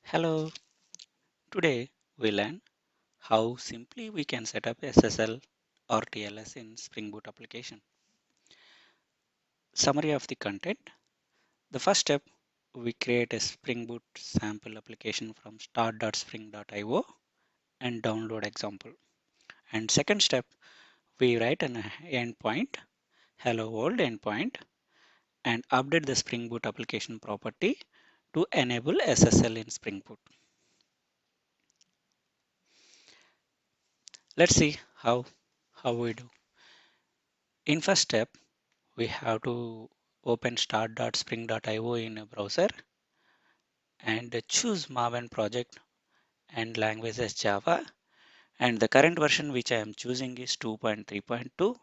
Hello, today we learn how simply we can set up SSL or TLS in Spring Boot application. Summary of the content. The first step, we create a Spring Boot sample application from start.spring.io and download example. And second step, we write an endpoint, hello world endpoint, and update the Spring Boot application property to enable SSL in Spring Boot. Let's see how we do. In first step, we have to open start.spring.io in a browser and choose Maven project and language as Java. And the current version which I am choosing is 2.3.2.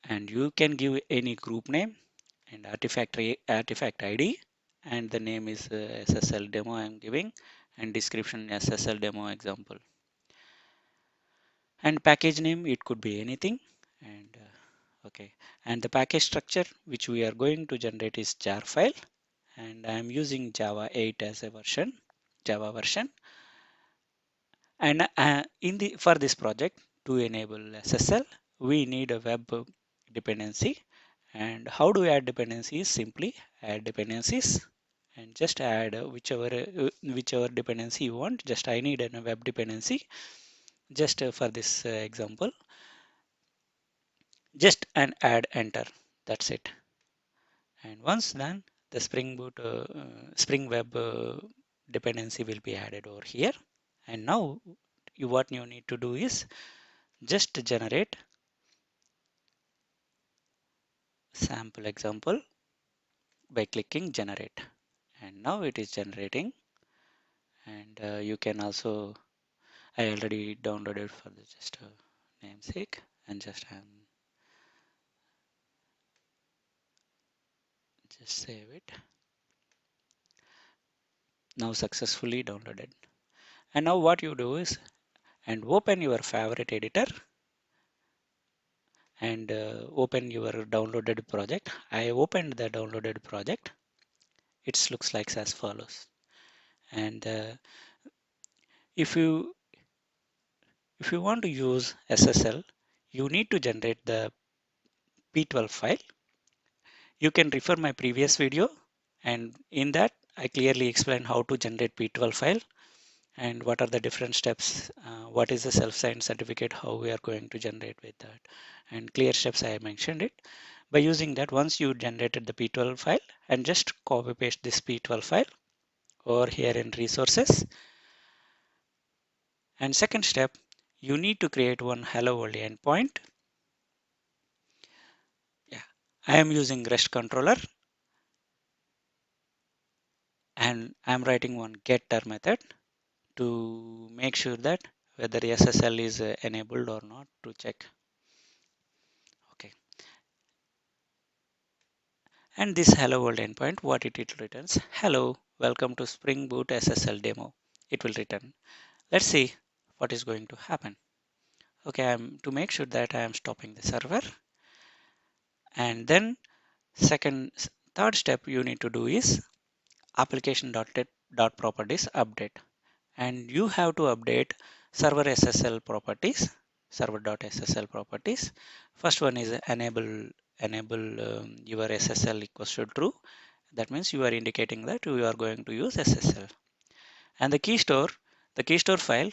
And you can give any group name and artifact ID, and the name is Ssl Demo I am giving, and description Ssl Demo example. And package name, it could be anything. And okay, and the package structure which we are going to generate is jar file, and I am using Java 8 as a Java version. And for this project, to enable SSL, we need a web dependency. And how do we add dependencies? Simply add dependencies and just add whichever dependency you want. Just I need a web dependency. Just for this example, just and add enter. That's it. And once done, the Spring Web dependency will be added over here. And now what you need to do is just generate sample example by clicking generate. And now it is generating. And you can also, I already downloaded for the just namesake, and just save it. Now successfully downloaded. And now what you do is and open your favorite editor and open your downloaded project. I opened the downloaded project. It looks like as follows. And if you want to use SSL, you need to generate the P12 file. You can refer my previous video, and in that I clearly explain how to generate P12 file and what are the different steps, what is the self-signed certificate, how we are going to generate with that, and clear steps I mentioned it. By using that, once you generated the P12 file, and just copy paste this P12 file over here in resources. And second step, you need to create one hello world endpoint. Yeah, I am using REST controller, and I'm writing one getter method to make sure that whether SSL is enabled or not, to check. Okay. And this hello world endpoint, what it returns? Hello, welcome to Spring Boot SSL demo. It will return. Let's see what is going to happen. Okay, to make sure that I am stopping the server. And then third step you need to do is application.properties update. And you have to update server SSL properties, server.ssl properties. First one is enable your SSL equals to true. That means you are indicating that you are going to use SSL. And the key store file,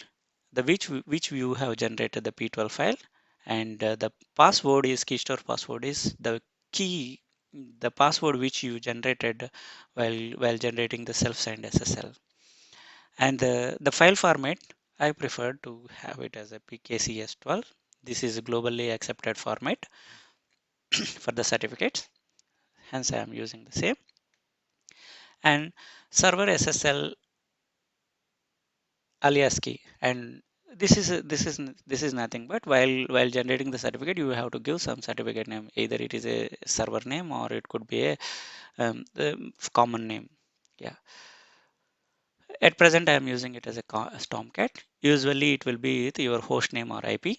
the which you have generated the P12 file, and the password is key store password is the password which you generated while generating the self-signed SSL. And the file format, I prefer to have it as a PKCS12. This is a globally accepted format for the certificates. Hence, I am using the same. And server SSL alias key. And this is nothing but while generating the certificate, you have to give some certificate name. Either it is a server name or it could be the common name. Yeah. At present, I am using it as a Stormcat. Usually, it will be with your host name or IP.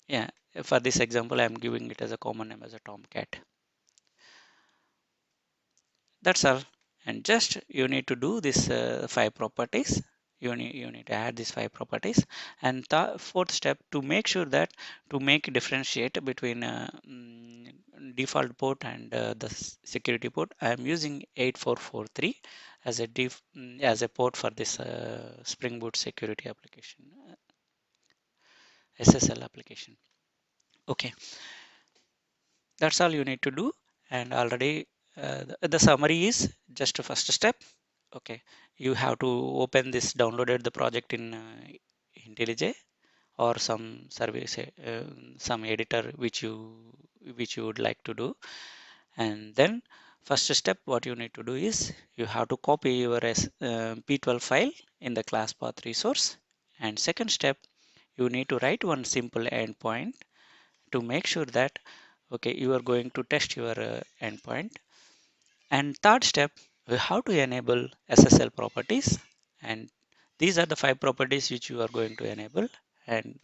Yeah, for this example, I'm giving it as a common name as a Tomcat. That's all. and just you need to do this 5 properties. You need to add these 5 properties. And the fourth step, to make sure that to make differentiate between default port and the security port, I am using 8443 as as a port for this Spring Boot security application, SSL application. Okay, that's all you need to do. And already the summary is just a first step. Okay, you have to open this, downloaded the project in IntelliJ or some service, some editor which you would like to do. And then first step, what you need to do is you have to copy your P12 file in the class path resource. And second step, you need to write one simple endpoint to make sure that okay, you are going to test your endpoint. And third step, we have to enable SSL properties, and these are the 5 properties which you are going to enable. And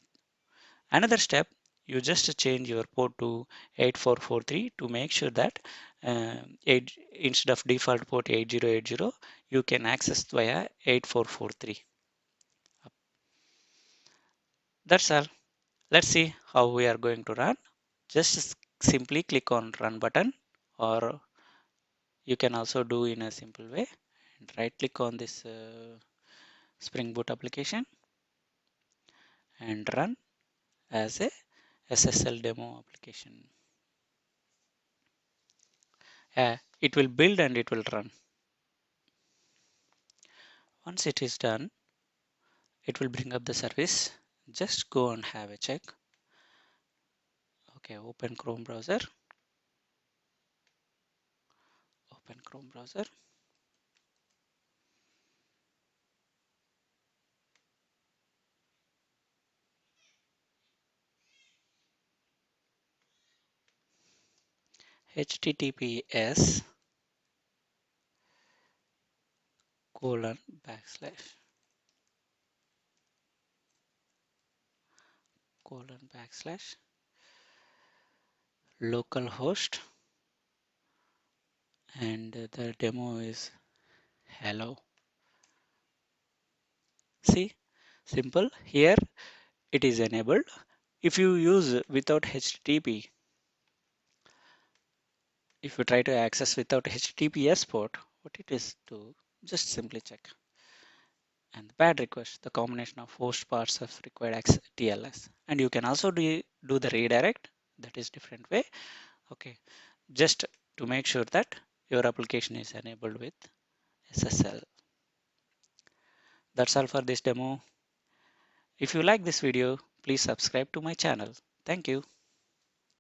another step, you just change your port to 8443 to make sure that instead of default port 8080, you can access via 8443. That's all. Let's see how we are going to run. Just simply click on run button, or you can also do in a simple way, and right click on this Spring Boot application and run as a Ssl Demo Application. It will build and it will run. Once it is done, it will bring up the service. Just go and have a check. Okay, open Chrome browser. Open Chrome browser. https colon backslash colon backslash localhost, and the demo is hello. See, simple. Here it is enabled. If you use without HTTP, if you try to access without HTTPS port, what it is to just simply check. And the bad request, the combination of host parts of required access TLS. And you can also do the redirect, that is different way. Okay, just to make sure that your application is enabled with SSL. That's all for this demo. If you like this video, please subscribe to my channel. Thank you.